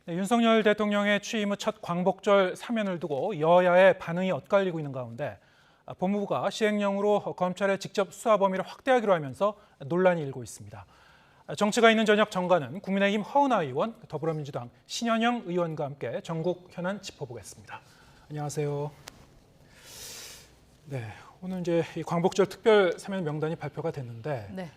네, 윤석열 대통령의 취임 후 첫 광복절 사면을 두고 여야의 반응이 엇갈리고 있는 가운데 법무부가 시행령으로 검찰의 직접 수사 범위를 확대하기로 하면서 논란이 일고 있습니다. 정치가 있는 저녁 정가는 국민의힘 허은하 의원, 더불어민주당 신현영 의원과 함께 전국 현안 짚어보겠습니다. 안녕하세요. 네, 오늘 이제 이 광복절 특별 사면 명단이 발표가 됐는데, 네.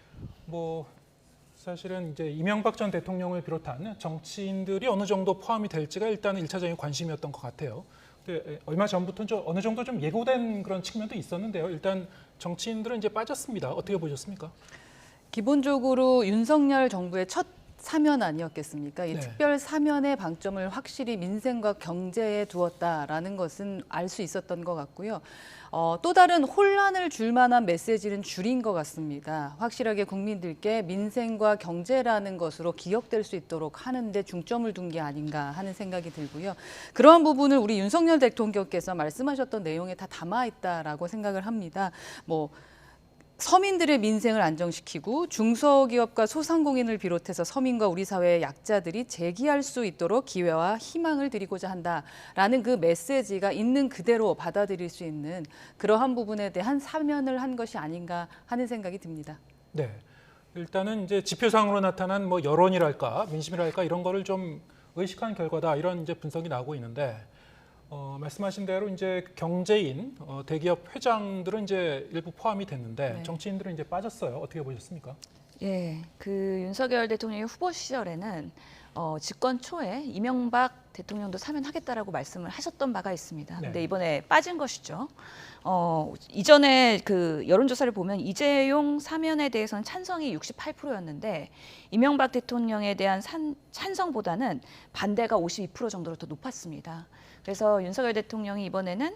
사실은 이제 이명박 전 대통령을 비롯한 정치인들이 어느 정도 포함이 될지가 일단은 1차적인 관심이었던 것 같아요. 근데 얼마 전부터는 좀 어느 정도 좀 예고된 그런 측면도 있었는데요. 일단 정치인들은 이제 빠졌습니다. 어떻게 보셨습니까? 기본적으로 윤석열 정부의 첫 사면 아니었겠습니까? 이 네. 특별 사면의 방점을 확실히 민생과 경제에 두었다라는 것은 알 수 있었던 것 같고요. 또 다른 혼란을 줄 만한 메시지는 줄인 것 같습니다. 확실하게 국민들께 민생과 경제라는 것으로 기억될 수 있도록 하는 데 중점을 둔 게 아닌가 하는 생각이 들고요. 그러한 부분을 우리 윤석열 대통령께서 말씀하셨던 내용에 다 담아 있다라고 생각을 합니다. 서민들의 민생을 안정시키고 중소기업과 소상공인을 비롯해서 서민과 우리 사회의 약자들이 재기할 수 있도록 기회와 희망을 드리고자 한다라는 그 메시지가 있는 그대로 받아들일 수 있는 그러한 부분에 대한 사면을 한 것이 아닌가 하는 생각이 듭니다. 네, 일단은 이제 지표상으로 나타난 뭐 여론이랄까 민심이랄까 이런 거를 좀 의식한 결과다 이런 이제 분석이 나오고 있는데. 말씀하신 대로 이제 경제인 대기업 회장들은 이제 일부 포함이 됐는데 네. 정치인들은 이제 빠졌어요. 어떻게 보셨습니까? 예, 그 윤석열 대통령의 후보 시절에는 집권 초에 이명박 대통령도 사면하겠다라고 말씀을 하셨던 바가 있습니다. 네. 근데 이번에 빠진 것이죠. 이전에 그 여론조사를 보면 이재용 사면에 대해서는 찬성이 68%였는데 이명박 대통령에 대한 찬성보다는 반대가 52% 정도로 더 높았습니다. 그래서 윤석열 대통령이 이번에는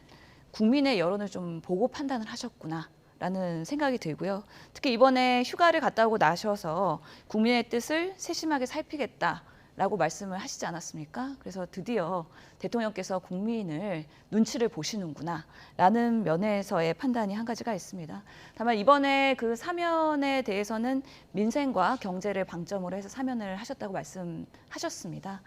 국민의 여론을 좀 보고 판단을 하셨구나. 라는 생각이 들고요. 특히 이번에 휴가를 갔다 오고 나셔서 국민의 뜻을 세심하게 살피겠다라고 말씀을 하시지 않았습니까? 그래서 드디어 대통령께서 국민을 눈치를 보시는구나 라는 면에서의 판단이 한 가지가 있습니다. 다만 이번에 그 사면에 대해서는 민생과 경제를 방점으로 해서 사면을 하셨다고 말씀하셨습니다.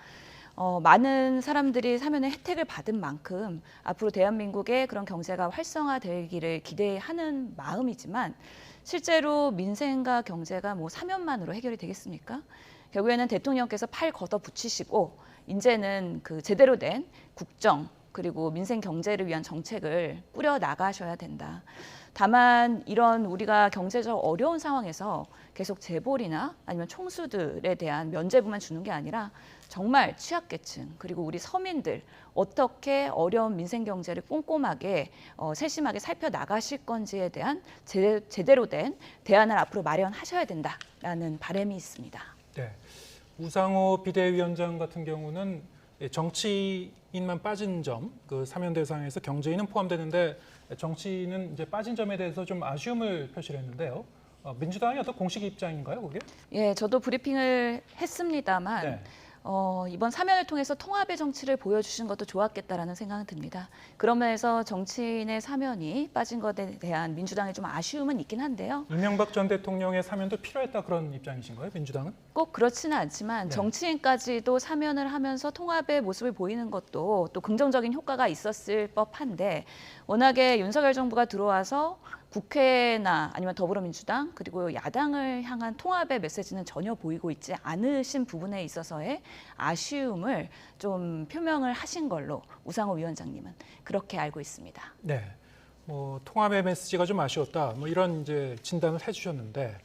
많은 사람들이 사면의 혜택을 받은 만큼 앞으로 대한민국의 그런 경제가 활성화되기를 기대하는 마음이지만 실제로 민생과 경제가 뭐 사면만으로 해결이 되겠습니까? 결국에는 대통령께서 팔 걷어 붙이시고 이제는 그 제대로 된 국정 그리고 민생 경제를 위한 정책을 꾸려 나가셔야 된다. 다만 이런 우리가 경제적 어려운 상황에서 계속 재벌이나 아니면 총수들에 대한 면죄부만 주는 게 아니라 정말 취약계층 그리고 우리 서민들 어떻게 어려운 민생 경제를 꼼꼼하게 세심하게 살펴나가실 건지에 대한 제대로 된 대안을 앞으로 마련하셔야 된다라는 바람이 있습니다. 네, 우상호 비대위원장 같은 경우는 정치인만 빠진 점, 그 사면 대상에서 경제인은 포함되는데 정치인은 이제 빠진 점에 대해서 좀 아쉬움을 표시를 했는데요. 민주당의 어떤 공식 입장인가요, 그게? 예, 저도 브리핑을 했습니다만 네. 이번 사면을 통해서 통합의 정치를 보여주신 것도 좋았겠다라는 생각은 듭니다. 그런 면에서 정치인의 사면이 빠진 것에 대한 민주당의 좀 아쉬움은 있긴 한데요. 이명박 전 대통령의 사면도 필요했다 그런 입장이신가요, 민주당은? 꼭 그렇지는 않지만 네. 정치인까지도 사면을 하면서 통합의 모습을 보이는 것도 또 긍정적인 효과가 있었을 법한데 워낙에 윤석열 정부가 들어와서 국회나 아니면 더불어민주당 그리고 야당을 향한 통합의 메시지는 전혀 보이고 있지 않으신 부분에 있어서의 아쉬움을 좀 표명을 하신 걸로 우상호 위원장님은 그렇게 알고 있습니다. 네, 통합의 메시지가 좀 아쉬웠다. 이런 이제 진단을 해주셨는데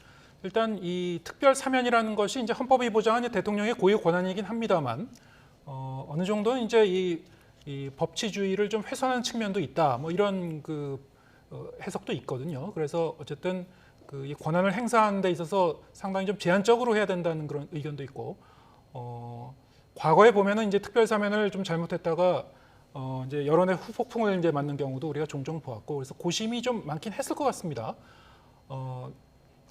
일단 이 특별 사면이라는 것이 이제 헌법이 보장하는 대통령의 고유 권한이긴 합니다만 어느 정도는 이제 이 법치주의를 좀 훼손하는 측면도 있다. 이런 해석도 있거든요. 그래서 어쨌든 이 권한을 행사하는 데 있어서 상당히 좀 제한적으로 해야 된다는 그런 의견도 있고, 과거에 보면은 이제 특별 사면을 좀 잘못했다가 이제 여론의 후폭풍을 이제 맞는 경우도 우리가 종종 보았고, 그래서 고심이 좀 많긴 했을 것 같습니다.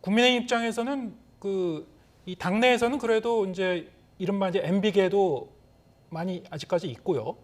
국민의 입장에서는 이 당내에서는 그래도 이제 이른바 이제 MB계도 많이 아직까지 있고요.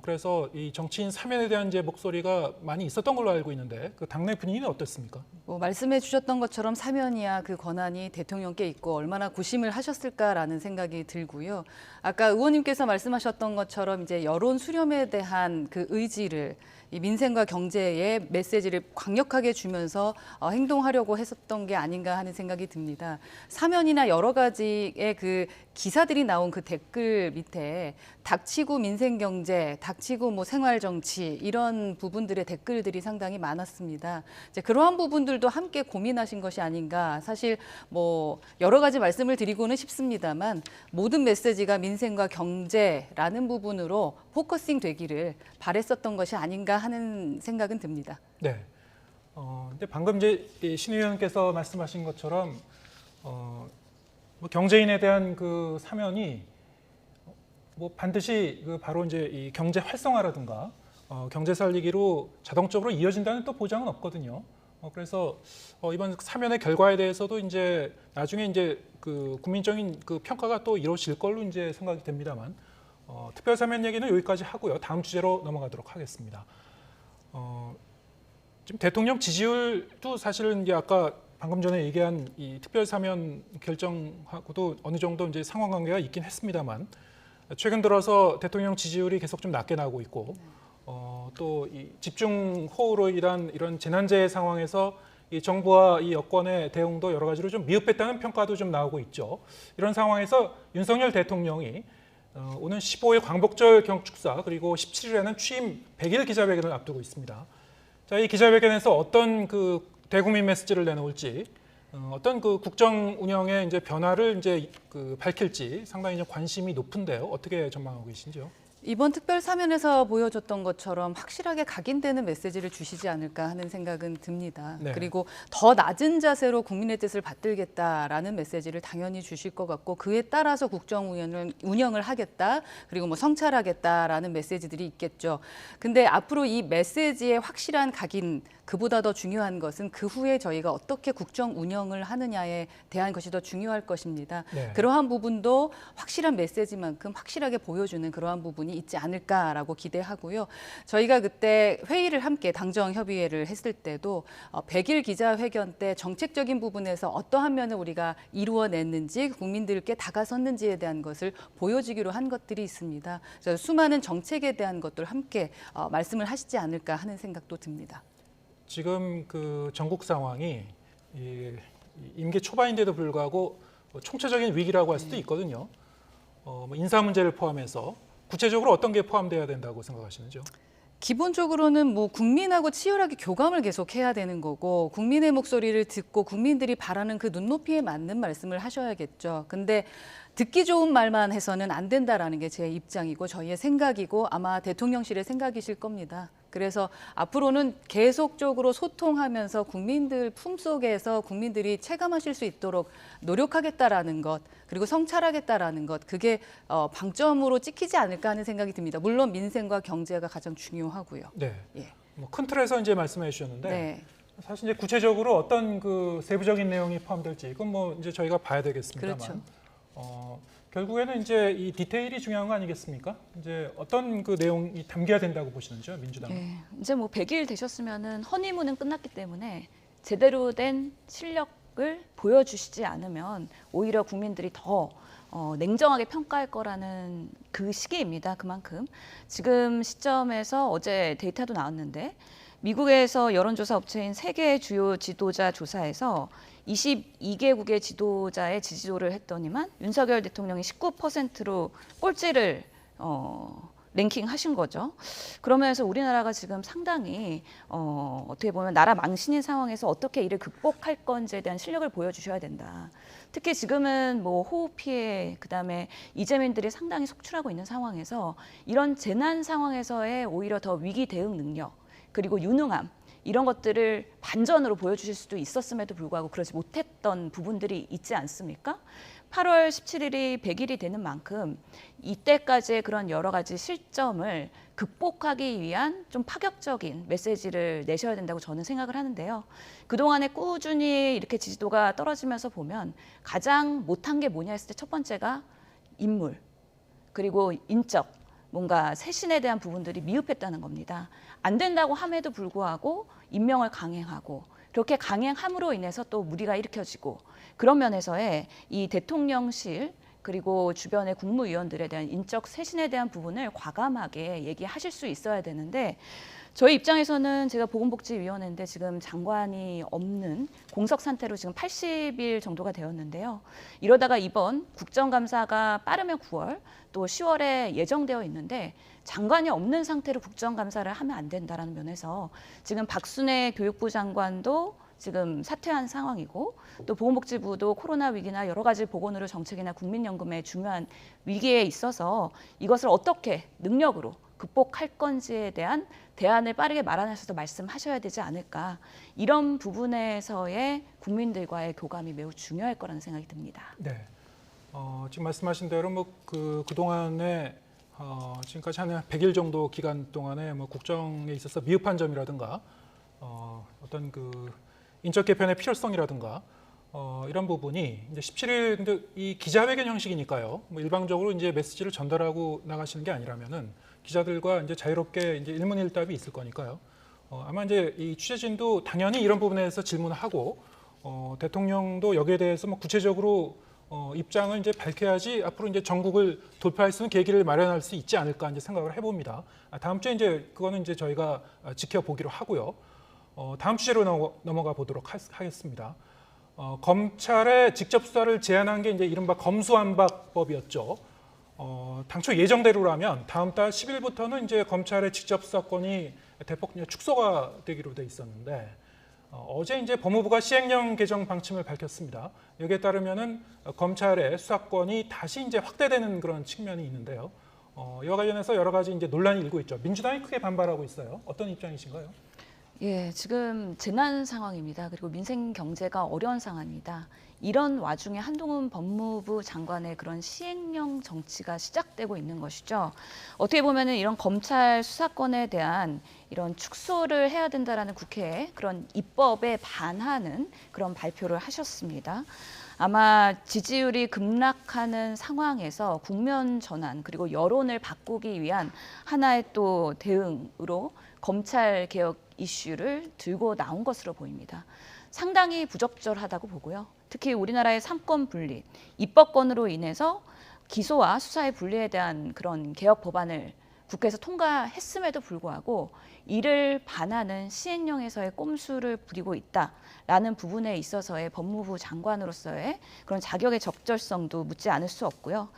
그래서 이 정치인 사면에 대한 이제 목소리가 많이 있었던 걸로 알고 있는데 그 당내 분위기는 어떻습니까? 뭐 말씀해 주셨던 것처럼 사면이야 그 권한이 대통령께 있고 얼마나 고심을 하셨을까라는 생각이 들고요. 아까 의원님께서 말씀하셨던 것처럼 이제 여론 수렴에 대한 그 의지를 이 민생과 경제의 메시지를 강력하게 주면서 행동하려고 했었던 게 아닌가 하는 생각이 듭니다. 사면이나 여러 가지의 그 기사들이 나온 그 댓글 밑에 닥치고 민생 경제, 닥치고 뭐 생활 정치 이런 부분들의 댓글들이 상당히 많았습니다. 이제 그러한 부분들도 함께 고민하신 것이 아닌가. 사실 뭐 여러 가지 말씀을 드리고는 싶습니다만 모든 메시지가 민생과 경제라는 부분으로 포커싱 되기를 바랬었던 것이 아닌가 하는 생각은 듭니다. 네. 근데 방금 이제 신 의원께서 말씀하신 것처럼 뭐 경제인에 대한 그 사면이 뭐 반드시 그 바로 이제 이 경제 활성화라든가 경제 살리기로 자동적으로 이어진다는 또 보장은 없거든요. 그래서 이번 사면의 결과에 대해서도 이제 나중에 이제 그 국민적인 그 평가가 또 이루어질 걸로 이제 생각이 됩니다만 특별 사면 얘기는 여기까지 하고요. 다음 주제로 넘어가도록 하겠습니다. 지금 대통령 지지율도 사실은 이제 아까 방금 전에 얘기한 이 특별 사면 결정하고도 어느 정도 이제 상관관계가 있긴 했습니다만 최근 들어서 대통령 지지율이 계속 좀 낮게 나오고 있고 또 이 집중호우로 인한 이런 재난재해 상황에서 이 정부와 이 여권의 대응도 여러 가지로 좀 미흡했다는 평가도 좀 나오고 있죠. 이런 상황에서 윤석열 대통령이 오는 15일 광복절 경축사 그리고 17일에는 취임 100일 기자회견을 앞두고 있습니다. 자, 이 기자회견에서 어떤 그 대국민 메시지를 내놓을지, 어떤 그 국정 운영의 이제 변화를 이제 그 밝힐지 상당히 좀 관심이 높은데요. 어떻게 전망하고 계신지요? 이번 특별 사면에서 보여줬던 것처럼 확실하게 각인되는 메시지를 주시지 않을까 하는 생각은 듭니다. 네. 그리고 더 낮은 자세로 국민의 뜻을 받들겠다라는 메시지를 당연히 주실 것 같고 그에 따라서 국정 운영을 하겠다. 그리고 뭐 성찰하겠다라는 메시지들이 있겠죠. 근데 앞으로 이 메시지의 확실한 각인 그보다 더 중요한 것은 그 후에 저희가 어떻게 국정 운영을 하느냐에 대한 것이 더 중요할 것입니다. 네. 그러한 부분도 확실한 메시지만큼 확실하게 보여주는 그러한 부분이 있지 않을까라고 기대하고요. 저희가 그때 회의를 함께 당정협의회를 했을 때도 100일 기자회견 때 정책적인 부분에서 어떠한 면을 우리가 이루어냈는지 국민들께 다가섰는지에 대한 것을 보여주기로 한 것들이 있습니다. 그래서 수많은 정책에 대한 것들 함께 말씀을 하시지 않을까 하는 생각도 듭니다. 지금 그 전국 상황이 임기 초반인데도 불구하고 총체적인 위기라고 할 수도 있거든요. 뭐 인사 문제를 포함해서 구체적으로 어떤 게 포함돼야 된다고 생각하시는지요? 기본적으로는 뭐 국민하고 치열하게 교감을 계속해야 되는 거고 국민의 목소리를 듣고 국민들이 바라는 그 눈높이에 맞는 말씀을 하셔야겠죠. 근데 듣기 좋은 말만 해서는 안 된다라는 게 제 입장이고 저희의 생각이고 아마 대통령실의 생각이실 겁니다. 그래서 앞으로는 계속적으로 소통하면서 국민들 품속에서 국민들이 체감하실 수 있도록 노력하겠다라는 것 그리고 성찰하겠다라는 것 그게 방점으로 찍히지 않을까 하는 생각이 듭니다. 물론 민생과 경제가 가장 중요하고요. 네. 예. 뭐 큰 틀에서 이제 말씀해 주셨는데 네. 사실 이제 구체적으로 어떤 그 세부적인 내용이 포함될지 이건 뭐 이제 저희가 봐야 되겠습니다만 그렇죠. 결국에는 이제 이 디테일이 중요한 거 아니겠습니까? 이제 어떤 그 내용이 담겨야 된다고 보시는지요, 민주당은? 네, 이제 뭐 100일 되셨으면은 허니문은 끝났기 때문에 제대로 된 실력을 보여주시지 않으면 오히려 국민들이 더 냉정하게 평가할 거라는 그 시기입니다. 그만큼 지금 시점에서 어제 데이터도 나왔는데 미국에서 여론조사 업체인 세계 주요 지도자 조사에서 22개국의 지도자의 지지도를 했더니만 윤석열 대통령이 19%로 꼴찌를 랭킹하신 거죠. 그러면서 우리나라가 지금 상당히 어떻게 보면 나라 망신인 상황에서 어떻게 이를 극복할 건지에 대한 실력을 보여주셔야 된다. 특히 지금은 뭐 호우 피해 그다음에 이재민들이 상당히 속출하고 있는 상황에서 이런 재난 상황에서의 오히려 더 위기 대응 능력 그리고 유능함 이런 것들을 반전으로 보여주실 수도 있었음에도 불구하고 그러지 못했던 부분들이 있지 않습니까? 8월 17일이 100일이 되는 만큼 이때까지의 그런 여러 가지 실점을 극복하기 위한 좀 파격적인 메시지를 내셔야 된다고 저는 생각을 하는데요. 그동안에 꾸준히 이렇게 지지도가 떨어지면서 보면 가장 못한 게 뭐냐 했을 때 첫 번째가 인물, 그리고 인적, 뭔가 쇄신에 대한 부분들이 미흡했다는 겁니다. 안 된다고 함에도 불구하고 임명을 강행하고 그렇게 강행함으로 인해서 또 무리가 일으켜지고 그런 면에서의 이 대통령실 그리고 주변의 국무위원들에 대한 인적 쇄신에 대한 부분을 과감하게 얘기하실 수 있어야 되는데 저희 입장에서는 제가 보건복지위원회인데 지금 장관이 없는 공석 상태로 지금 80일 정도가 되었는데요. 이러다가 이번 국정감사가 빠르면 9월 또 10월에 예정되어 있는데 장관이 없는 상태로 국정감사를 하면 안 된다라는 면에서 지금 박순애 교육부 장관도 지금 사퇴한 상황이고 또 보건복지부도 코로나 위기나 여러 가지 보건의료 정책이나 국민연금의 중요한 위기에 있어서 이것을 어떻게 능력으로 극복할 건지에 대한 대안을 빠르게 마련하셔서 말씀하셔야 되지 않을까. 이런 부분에서의 국민들과의 교감이 매우 중요할 거라는 생각이 듭니다. 네. 지금 말씀하신 대로 그동안에 지금까지 한 100일 정도 기간 동안에 국정에 있어서 미흡한 점이라든가 어떤 그 인적 개편의 필요성이라든가 이런 부분이 이제 17일 근데 이 기자회견 형식이니까요. 일방적으로 이제 메시지를 전달하고 나가시는 게 아니라면은 기자들과 이제 자유롭게 이제 일문일답이 있을 거니까요. 아마 이제 이 취재진도 당연히 이런 부분에서 질문을 하고 대통령도 여기에 대해서 구체적으로 입장을 이제 밝혀야지 앞으로 이제 전국을 돌파할 수 있는 계기를 마련할 수 있지 않을까 이제 생각을 해봅니다. 다음 주에 이제 그거는 이제 저희가 지켜보기로 하고요. 다음 주제로 넘어가 보도록 하겠습니다. 검찰의 직접 수사를 제한한 게 이제 이른바 검수완박법이었죠. 당초 예정대로라면 다음 달 10일부터는 이제 검찰의 직접 수사권이 대폭 축소가 되기로 돼 있었는데 어제 이제 법무부가 시행령 개정 방침을 밝혔습니다. 여기에 따르면은 검찰의 수사권이 다시 이제 확대되는 그런 측면이 있는데요. 이와 관련해서 여러 가지 이제 논란이 일고 있죠. 민주당이 크게 반발하고 있어요. 어떤 입장이신가요? 예, 지금 재난 상황입니다. 그리고 민생 경제가 어려운 상황입니다. 이런 와중에 한동훈 법무부 장관의 그런 시행령 정치가 시작되고 있는 것이죠. 어떻게 보면은 이런 검찰 수사권에 대한 이런 축소를 해야 된다라는 국회의 그런 입법에 반하는 그런 발표를 하셨습니다. 아마 지지율이 급락하는 상황에서 국면 전환 그리고 여론을 바꾸기 위한 하나의 또 대응으로 검찰 개혁 이슈를 들고 나온 것으로 보입니다. 상당히 부적절하다고 보고요. 특히 우리나라의 삼권 분리, 입법권으로 인해서 기소와 수사의 분리에 대한 그런 개혁 법안을 국회에서 통과했음에도 불구하고 이를 반하는 시행령에서의 꼼수를 부리고 있다라는 부분에 있어서의 법무부 장관으로서의 그런 자격의 적절성도 묻지 않을 수 없고요.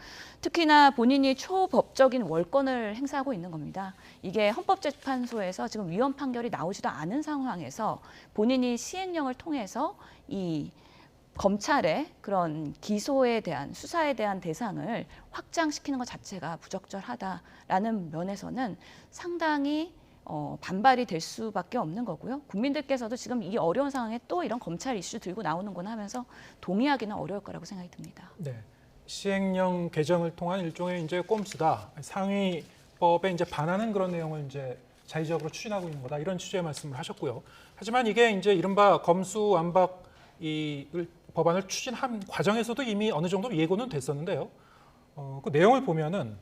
특히나 본인이 초법적인 월권을 행사하고 있는 겁니다. 이게 헌법재판소에서 지금 위헌 판결이 나오지도 않은 상황에서 본인이 시행령을 통해서 이 검찰의 그런 기소에 대한 수사에 대한 대상을 확장시키는 것 자체가 부적절하다라는 면에서는 상당히 반발이 될 수밖에 없는 거고요. 국민들께서도 지금 이 어려운 상황에 또 이런 검찰 이슈 들고 나오는구나 하면서 동의하기는 어려울 거라고 생각이 듭니다. 네, 시행령 개정을 통한 일종의 이제 꼼수다. 상위법에 이제 반하는 그런 내용을 이제 자의적으로 추진하고 있는 거다. 이런 취지의 말씀을 하셨고요. 하지만 이게 이제 이른바 검수완박 이 법안을 추진한 과정에서도 이미 어느 정도 예고는 됐었는데요. 그 내용을 보면은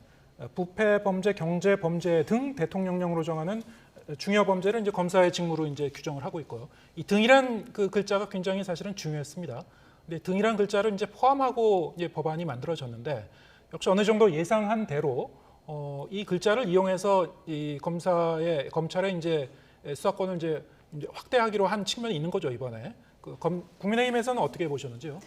부패 범죄, 경제 범죄 등 대통령령으로 정하는 중요 범죄를 이제 검사의 직무로 이제 규정을 하고 있고요. 이 등이란 그 글자가 굉장히 사실은 중요했습니다. 근데 등이란 글자를 이제 포함하고 이제 법안이 만들어졌는데 역시 어느 정도 예상한 대로 이 글자를 이용해서 이 검찰의 이제 수사권을 이제 확대하기로 한 측면이 있는 거죠 이번에. 국민의힘에서는 어떻게 보셨는지요?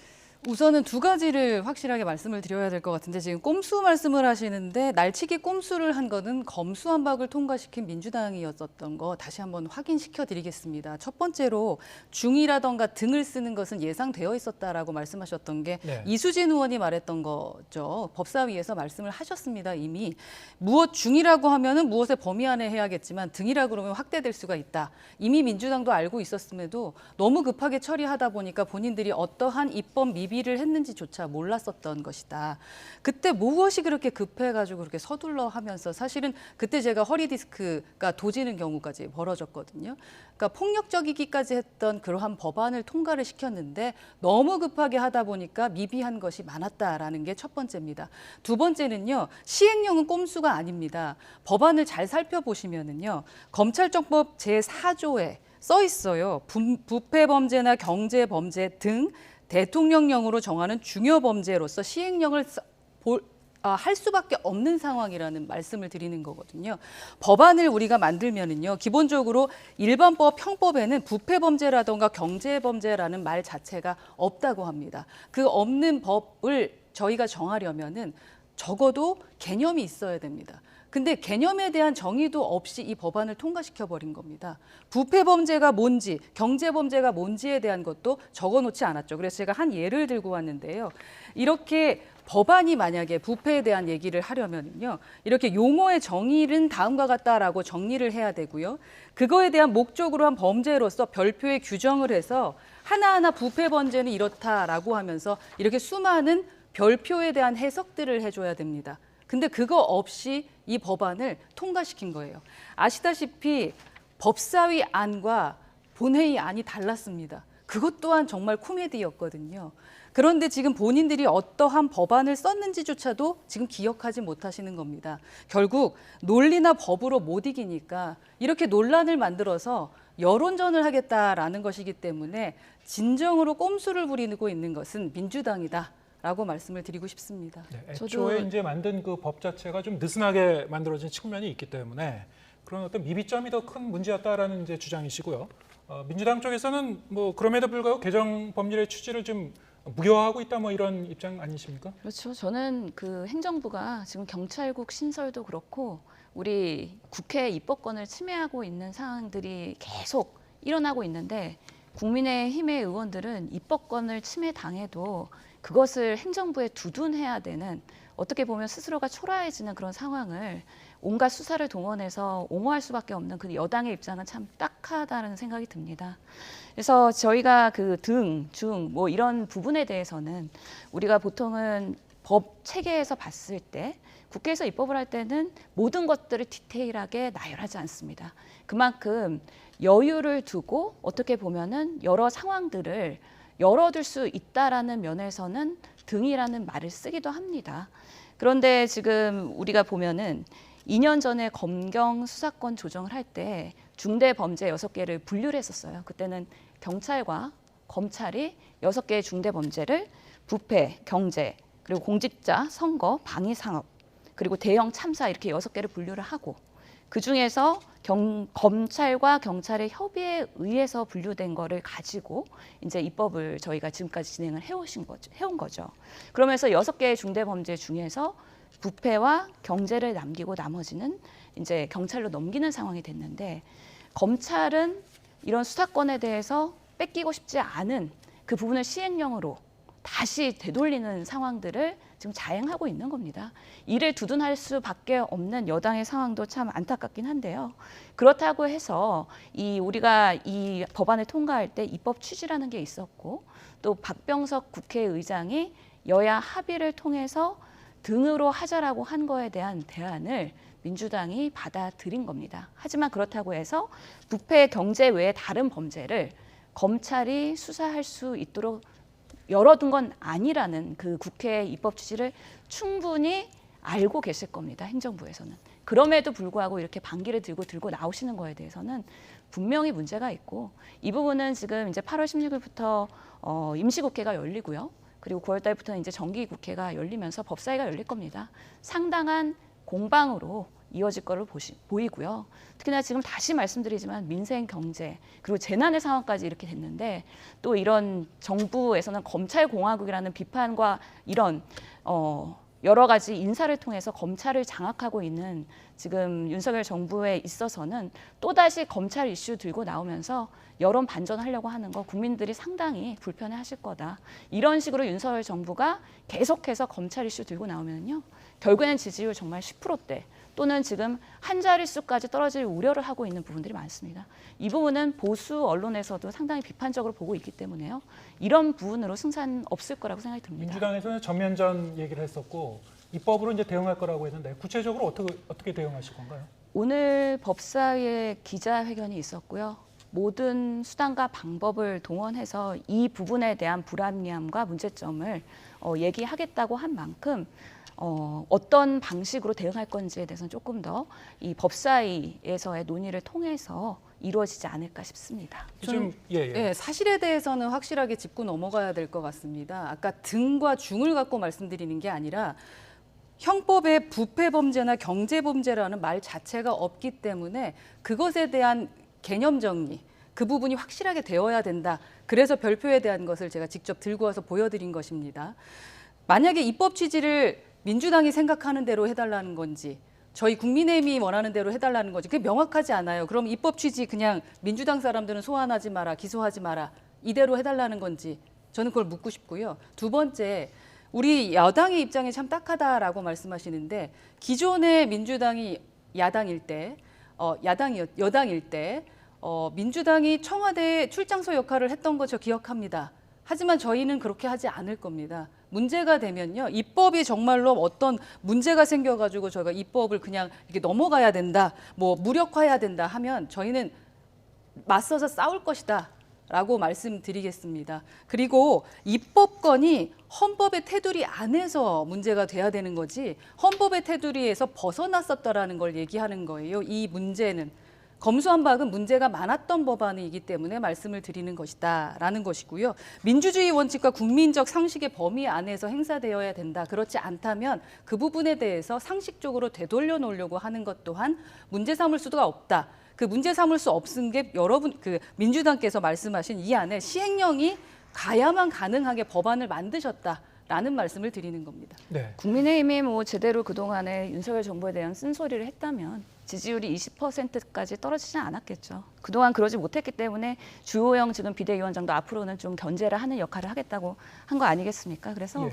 우선은 두 가지를 확실하게 말씀을 드려야 될 것 같은데 지금 꼼수 말씀을 하시는데 날치기 꼼수를 한 거는 검수완박을 통과시킨 민주당이었었던 거 다시 한번 확인시켜 드리겠습니다. 첫 번째로 중이라던가 등을 쓰는 것은 예상되어 있었다라고 말씀하셨던 게 네. 이수진 의원이 말했던 거죠. 법사위에서 말씀을 하셨습니다. 이미 무엇 중이라고 하면은 무엇의 범위 안에 해야겠지만 등이라 그러면 확대될 수가 있다. 이미 민주당도 알고 있었음에도 너무 급하게 처리하다 보니까 본인들이 어떠한 입법 미비 미비를 했는지조차 몰랐었던 것이다. 그때 무엇이 그렇게 급해가지고 그렇게 서둘러 하면서 사실은 그때 제가 허리 디스크가 도지는 경우까지 벌어졌거든요. 그러니까 폭력적이기까지 했던 그러한 법안을 통과를 시켰는데 너무 급하게 하다 보니까 미비한 것이 많았다라는 게 첫 번째입니다. 두 번째는요, 시행령은 꼼수가 아닙니다. 법안을 잘 살펴보시면은요, 검찰청법 제4조에 써 있어요. 부패 범죄나 경제 범죄 등 대통령령으로 정하는 중요 범죄로서 시행령을 할 수밖에 없는 상황이라는 말씀을 드리는 거거든요. 법안을 우리가 만들면은요, 기본적으로 일반법, 형법에는 부패 범죄라던가 경제 범죄라는 말 자체가 없다고 합니다. 그 없는 법을 저희가 정하려면은 적어도 개념이 있어야 됩니다. 근데 개념에 대한 정의도 없이 이 법안을 통과시켜 버린 겁니다. 부패 범죄가 뭔지, 경제 범죄가 뭔지에 대한 것도 적어 놓지 않았죠. 그래서 제가 한 예를 들고 왔는데요. 이렇게 법안이 만약에 부패에 대한 얘기를 하려면요, 이렇게 용어의 정의는 다음과 같다라고 정리를 해야 되고요. 그거에 대한 목적으로 한 범죄로서 별표에 규정을 해서 하나하나 부패 범죄는 이렇다라고 하면서 이렇게 수많은 별표에 대한 해석들을 해줘야 됩니다. 근데 그거 없이 이 법안을 통과시킨 거예요. 아시다시피 법사위 안과 본회의 안이 달랐습니다. 그것 또한 정말 코미디였거든요. 그런데 지금 본인들이 어떠한 법안을 썼는지조차도 지금 기억하지 못하시는 겁니다. 결국 논리나 법으로 못 이기니까 이렇게 논란을 만들어서 여론전을 하겠다라는 것이기 때문에 진정으로 꼼수를 부리고 있는 것은 민주당이다. 라고 말씀을 드리고 싶습니다. 네, 애초에 이제 만든 그 법 자체가 좀 느슨하게 만들어진 측면이 있기 때문에 그런 어떤 미비점이 더 큰 문제였다라는 이제 주장이시고요. 민주당 쪽에서는 뭐 그럼에도 불구하고 개정 법률의 취지를 좀 무효화하고 있다 뭐 이런 입장 아니십니까? 그렇죠. 저는 그 행정부가 지금 경찰국 신설도 그렇고 우리 국회 입법권을 침해하고 있는 상황들이 계속 일어나고 있는데 국민의힘의 의원들은 입법권을 침해당해도 그것을 행정부에 두둔해야 되는, 어떻게 보면 스스로가 초라해지는 그런 상황을 온갖 수사를 동원해서 옹호할 수밖에 없는 그 여당의 입장은 참 딱하다는 생각이 듭니다. 그래서 저희가 그 등, 중, 뭐 이런 부분에 대해서는 우리가 보통은 법 체계에서 봤을 때 국회에서 입법을 할 때는 모든 것들을 디테일하게 나열하지 않습니다. 그만큼 여유를 두고 어떻게 보면은 여러 상황들을 열어둘 수 있다라는 면에서는 등이라는 말을 쓰기도 합니다. 그런데 지금 우리가 보면은 2년 전에 검경 수사권 조정을 할 때 중대 범죄 6개를 분류를 했었어요. 그때는 경찰과 검찰이 6개의 중대 범죄를 부패, 경제, 그리고 공직자, 선거, 방위 산업, 그리고 대형 참사 이렇게 6개를 분류를 하고 그중에서 검찰과 경찰의 협의에 의해서 분류된 거를 가지고 이제 입법을 저희가 지금까지 진행을 해온 거죠. 그러면서 6개의 중대범죄 중에서 부패와 경제를 남기고 나머지는 이제 경찰로 넘기는 상황이 됐는데 검찰은 이런 수사권에 대해서 뺏기고 싶지 않은 그 부분을 시행령으로 다시 되돌리는 상황들을 지금 자행하고 있는 겁니다. 이를 두둔할 수밖에 없는 여당의 상황도 참 안타깝긴 한데요. 그렇다고 해서 우리가 이 법안을 통과할 때 입법 취지라는 게 있었고 또 박병석 국회의장이 여야 합의를 통해서 등으로 하자라고 한 거에 대한 대안을 민주당이 받아들인 겁니다. 하지만 그렇다고 해서 부패, 경제 외의 다른 범죄를 검찰이 수사할 수 있도록 열어둔 건 아니라는 그 국회의 입법 취지를 충분히 알고 계실 겁니다. 행정부에서는. 그럼에도 불구하고 이렇게 반기를 들고 나오시는 거에 대해서는 분명히 문제가 있고 이 부분은 지금 이제 8월 16일부터 임시국회가 열리고요. 그리고 9월 달부터는 이제 정기국회가 열리면서 법사위가 열릴 겁니다. 상당한 공방으로 이어질 거를 보이고요. 특히나 지금 다시 말씀드리지만 민생, 경제 그리고 재난의 상황까지 이렇게 됐는데 또 이런 정부에서는 검찰공화국이라는 비판과 이런 여러 가지 인사를 통해서 검찰을 장악하고 있는 지금 윤석열 정부에 있어서는 또다시 검찰 이슈 들고 나오면서 여론 반전하려고 하는 거 국민들이 상당히 불편해하실 거다. 이런 식으로 윤석열 정부가 계속해서 검찰 이슈 들고 나오면요. 결국에는 지지율 정말 10%대 또는 지금 한 자릿수까지 떨어질 우려를 하고 있는 부분들이 많습니다. 이 부분은 보수 언론에서도 상당히 비판적으로 보고 있기 때문에요. 이런 부분으로 승산 없을 거라고 생각이 듭니다. 민주당에서는 전면전 얘기를 했었고 입법으로 이제 대응할 거라고 했는데 구체적으로 어떻게 대응하실 건가요? 오늘 법사위에 기자회견이 있었고요. 모든 수단과 방법을 동원해서 이 부분에 대한 불합리함과 문제점을 얘기하겠다고 한 만큼 어떤 방식으로 대응할 건지에 대해서는 조금 더 이 법사위에서의 논의를 통해서 이루어지지 않을까 싶습니다. 지금 예, 사실에 대해서는 확실하게 짚고 넘어가야 될 것 같습니다. 아까 등과 중을 갖고 말씀드리는 게 아니라 형법에 부패범죄나 경제범죄라는 말 자체가 없기 때문에 그것에 대한 개념 정리, 그 부분이 확실하게 되어야 된다. 그래서 별표에 대한 것을 제가 직접 들고 와서 보여드린 것입니다. 만약에 입법 취지를 민주당이 생각하는 대로 해달라는 건지 저희 국민의힘이 원하는 대로 해달라는 건지 그게 명확하지 않아요. 그럼 입법 취지 그냥 민주당 사람들은 소환하지 마라, 기소하지 마라 이대로 해달라는 건지 저는 그걸 묻고 싶고요. 두 번째, 우리 여당의 입장이 참 딱하다라고 말씀하시는데 기존의 민주당이 야당일 때, 여당일 때 민주당이 청와대 출장소 역할을 했던 거 저 기억합니다. 하지만 저희는 그렇게 하지 않을 겁니다. 문제가 되면요, 입법이 정말로 어떤 문제가 생겨가지고 저희가 입법을 그냥 이렇게 넘어가야 된다, 뭐 무력화해야 된다 하면 저희는 맞서서 싸울 것이다. 라고 말씀드리겠습니다. 그리고 입법권이 헌법의 테두리 안에서 문제가 돼야 되는 거지 헌법의 테두리에서 벗어났었다라는 걸 얘기하는 거예요. 이 문제는 검수한 바는 문제가 많았던 법안이기 때문에 말씀을 드리는 것이다 라는 것이고요. 민주주의 원칙과 국민적 상식의 범위 안에서 행사되어야 된다. 그렇지 않다면 그 부분에 대해서 상식적으로 되돌려 놓으려고 하는 것 또한 문제 삼을 수가 없다. 그 문제 삼을 수 없은 게 여러분 민주당께서 말씀하신 이 안에 시행령이 가야만 가능하게 법안을 만드셨다라는 말씀을 드리는 겁니다. 네. 국민의힘이 뭐 제대로 그동안에 윤석열 정부에 대한 쓴소리를 했다면 지지율이 20%까지 떨어지지는 않았겠죠. 그동안 그러지 못했기 때문에 주호영 지금 비대위원장도 앞으로는 좀 견제를 하는 역할을 하겠다고 한 거 아니겠습니까? 그래서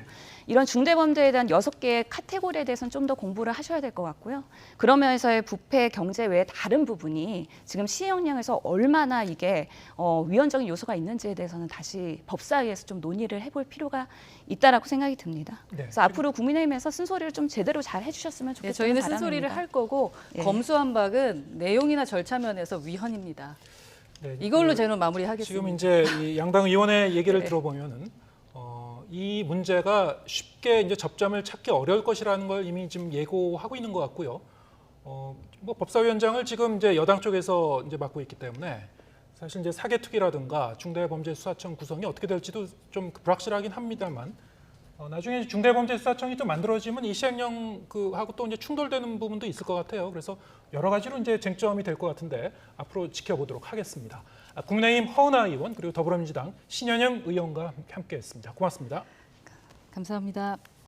이런 중대범죄에 대한 6개의 카테고리에 대해서는 좀 더 공부를 하셔야 될 것 같고요. 그러면서의 부패, 경제 외에 다른 부분이 지금 시행령에서 얼마나 이게 위헌적인 요소가 있는지에 대해서는 다시 법사위에서 좀 논의를 해볼 필요가 있다라고 생각이 듭니다. 네. 그래서 앞으로 국민의힘에서 쓴소리를 좀 제대로 잘 해주셨으면 좋겠다는 저희는 바람입니다. 쓴소리를 할 거고 예. 검수한 바는 내용이나 절차 면에서 위헌입니다. 네. 이걸로 저는 마무리하겠습니다. 지금 이제 이 양당 의원의 얘기를 네. 들어보면은 이 문제가 쉽게 이제 접점을 찾기 어려울 것이라는 걸 이미 지금 예고하고 있는 것 같고요. 뭐 법사위원장을 지금 이제 여당 쪽에서 이제 맡고 있기 때문에 사실 이제 사개특위라든가 중대범죄수사청 구성이 어떻게 될지도 좀 불확실하긴 합니다만 나중에 중대범죄수사청이 좀 만들어지면 이 시행령 하고 또 이제 충돌되는 부분도 있을 것 같아요. 그래서 여러 가지로 이제 쟁점이 될 것 같은데 앞으로 지켜보도록 하겠습니다. 국민의힘 허은하 의원 그리고 더불어민주당 신현영 의원과 함께했습니다. 고맙습니다. 감사합니다.